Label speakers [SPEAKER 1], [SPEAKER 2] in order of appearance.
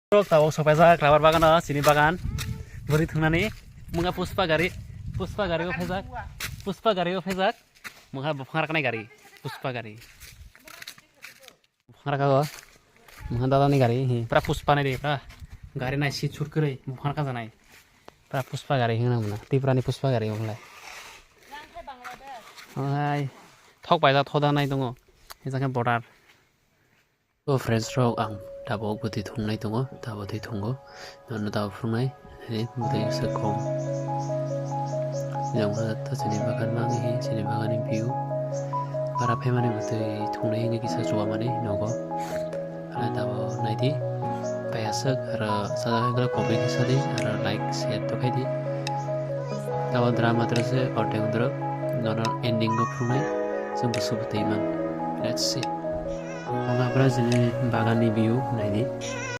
[SPEAKER 1] Tawag sopajak rabar bagan sini bagan beri thungnani munga puspa gari o phejak munga bufang raknai gari puspa gari bufang rakago munga dadani gari hi pra puspa nai de pra gari nai si chur krai bufang raka janai pra puspa gari hina muna tiprani puspa gari onglai hai thok paijak thoda nai dongo hijake border o friends rok ang tabok budi thungnai tongo tabo tei thungo nono tabo phungnai ni budi sakom jangha ta chini bagan mangi hi chini bagani view para phemani budi thungnai ni kisa jowa mani nogo ala tabo naidi payasak ara sada gra copy kisa di ara like share to khai di tabo drama terse orte undro nono ending no phungnai jung busu budi man let's see Mga Brazil bagani view naidi